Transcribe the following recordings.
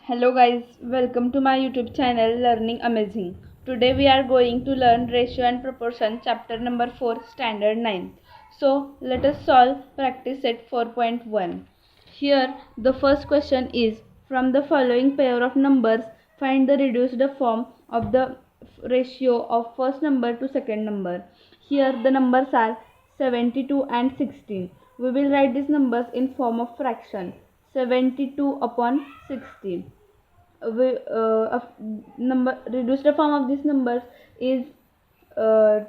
Hello guys, welcome to my YouTube channel Learning Amazing. Today we are going to learn ratio and proportion chapter number 4 standard 9. So let us solve practice set 4.1. Here the first question is, from the following pair of numbers find the reduced form of the ratio of first number to second number. Here the numbers are 72 and 16. We will write these numbers in form of fraction. 72 upon 16. Number reduced form of this numbers is uh,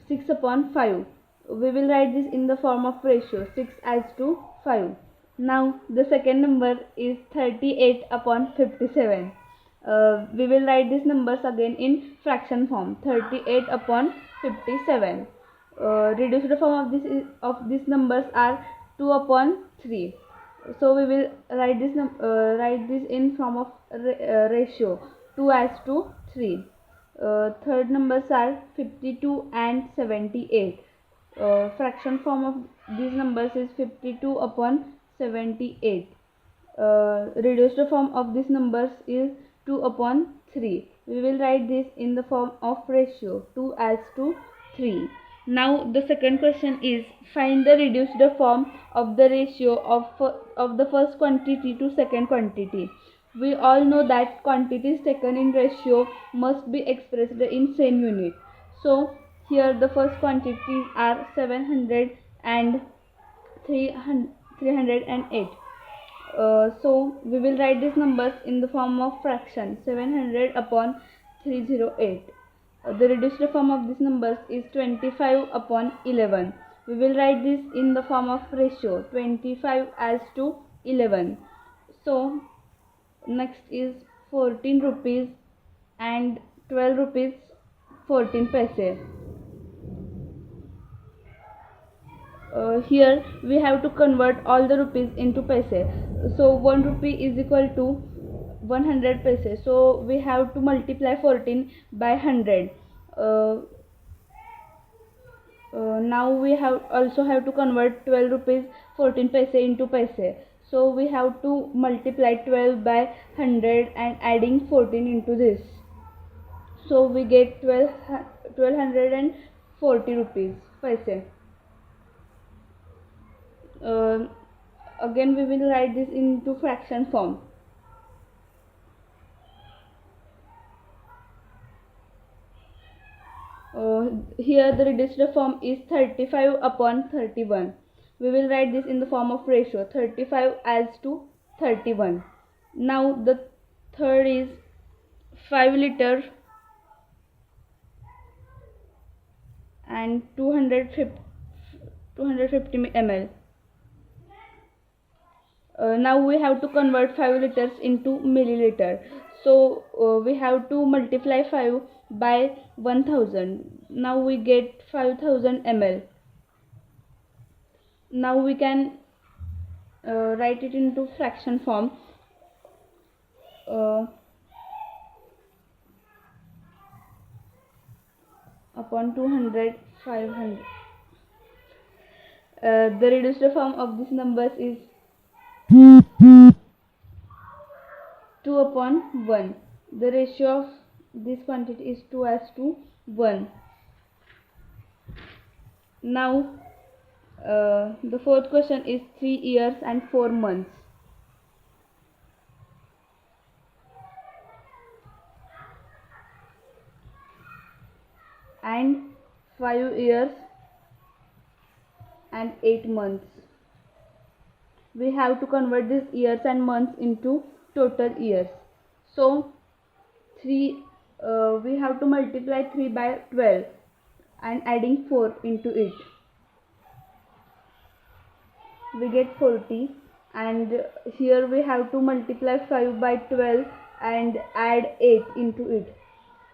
6 upon 5. We will write this in the form of ratio 6 as to 5. Now the second number is 38 upon 57. We will write these numbers again in fraction form 38 upon 57. Reduced form of these numbers are 2 upon 3. So we will write this in form of ratio 2 as to 3. Third numbers are 52 and 78. Fraction form of these numbers is 52 upon 78. Reduced form of these numbers is 2 upon 3. We will write this in the form of ratio 2 as to 3. Now the second question is, find the reduced form of the ratio of the first quantity to second quantity. We all know that quantities taken in ratio must be expressed in same unit. So here the first quantities are 700 and 308. So we will write these numbers in the form of fraction 700 upon 308. The reduced form of these numbers is 25 upon 11. We will write this in the form of ratio 25 as to 11. So next is 14 rupees and 12 rupees 14 paise. Here we have to convert all the rupees into paise. So 1 rupee is equal to 100 paise. So we have to multiply 14 by 100. Now we also have to convert 12 rupees 14 paise into paise. So we have to multiply 12 by 100 and adding 14 into this. So we get 1240 rupees paise. Again we will write this into fraction form. Here the reduced form is 35 upon 31. We will write this in the form of ratio 35 as to 31. Now the third is 5 liter and 250 ml. Now we have to convert 5 liters into milliliter. So we have to multiply 5 by 1000. Now we get 5000 ml. Now we can write it into fraction form. Upon 200, 500. The reduced form of these numbers is 2 upon 1. The ratio of this quantity is 2 as to 1. Now the fourth question is 3 years and 4 months. And 5 years and 8 months. We have to convert these years and months into total years. So we have to multiply 3 by 12 and adding 4 into it. We get 40, and here we have to multiply 5 by 12 and add 8 into it.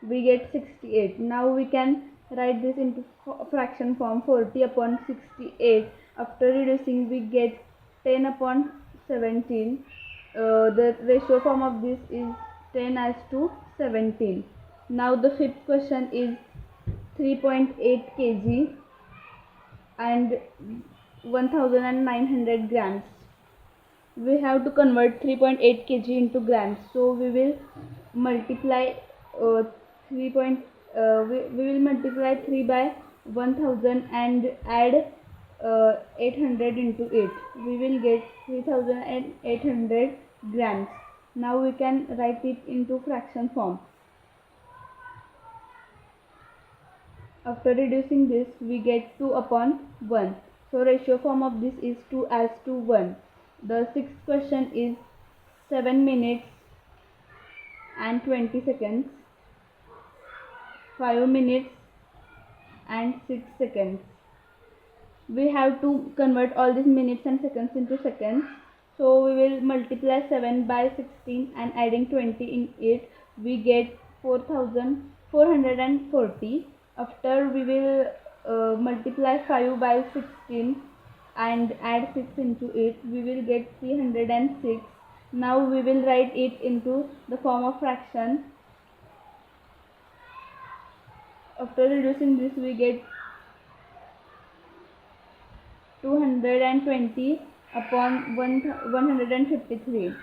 We get 68. Now we can write this into fraction form 40 upon 68. After reducing we get 10 upon 17. The ratio form of this is 10 as to 17. Now the fifth question is 3.8 kg and 1900 grams. we have to convert 3.8 kg into grams. So we will multiply 3 we will multiply 3 by 1000 and add 800 into it. We will get 3800 grams. Now we can write it into fraction form. After reducing this, we get 2 upon 1. So ratio form of this is 2 as to 1. The sixth question is 7 minutes and 20 seconds, 5 minutes and 6 seconds. We have to convert all these minutes and seconds into seconds. So we will multiply 7 by 16 and adding 20 in it. We get 4440. After we will multiply 5 by 16 and add 6 into it. We will get 306. Now we will write it into the form of fraction. After reducing this, we get 220 upon 153.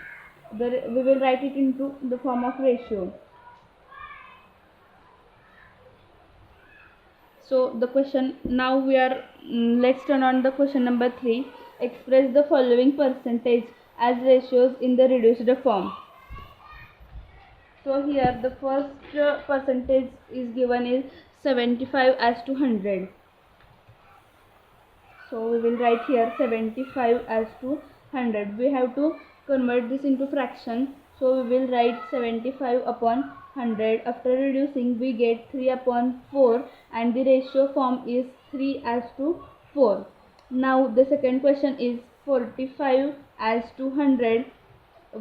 We will write it into the form of ratio. So the question, now we are, let's turn on the question number 3. Express the following percentage as ratios in the reduced form. So here the first percentage is given is 75 as to 100. So we will write here 75 as to 100. We have to convert this into fraction. So we will write 75 upon 100. After reducing, we get 3 upon 4 and the ratio form is 3 as to 4. Now the second question is 45 as to 100.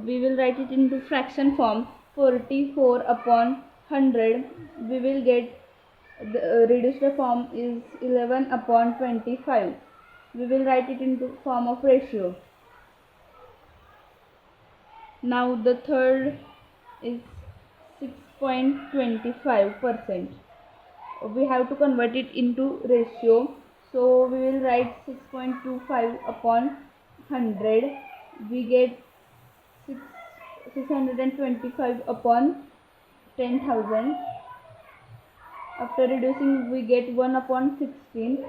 We will write it into fraction form. 44 upon 100. We will get the reduced form is 11 upon 25. We will write it into form of ratio. Now the third is 6.25%. We have to convert it into ratio. So we will write 6.25 upon 100. We get 625 upon 10,000. After reducing, we get 1 upon 16.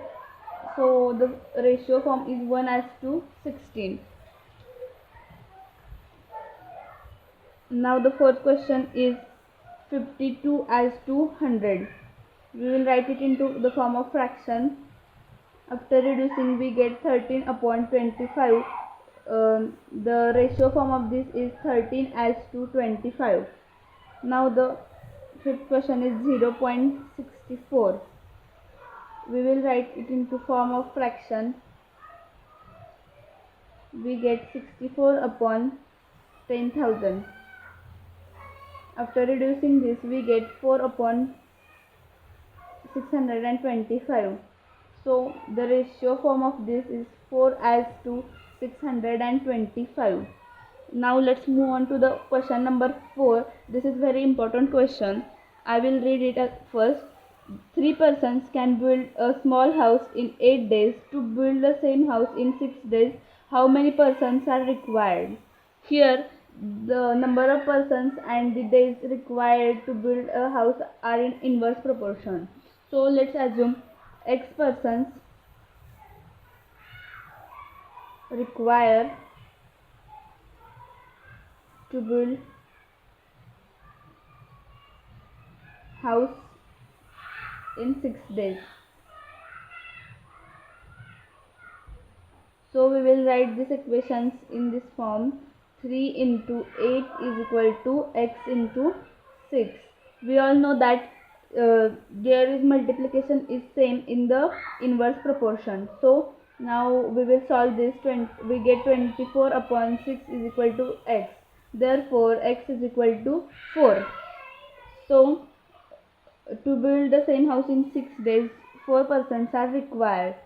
So the ratio form is 1 as to 16. Now the fourth question is 52 as to 100. We will write it into the form of fraction. After reducing, we get 13 upon 25. The ratio form of this is 13 as to 25. Now the fifth question is 0.64. We will write it into form of fraction. We get 64 upon 10,000. After reducing this, we get 4 upon 625. So the ratio form of this is 4 as to 625. Now let's move on to the question number 4. This is very important question. I will read it at first. 3 persons can build a small house in 8 days. To build the same house in 6 days, how many persons are required? Here the number of persons and the days required to build a house are in inverse proportion. So let's assume X persons require to build house in 6 days. So we will write these equations in this form. 3 into 8 is equal to x into 6. We all know that there is multiplication is same in the inverse proportion. So now we will solve this. We get 24 upon 6 is equal to x. Therefore x is equal to 4. So to build the same house in 6 days, 4 persons are required.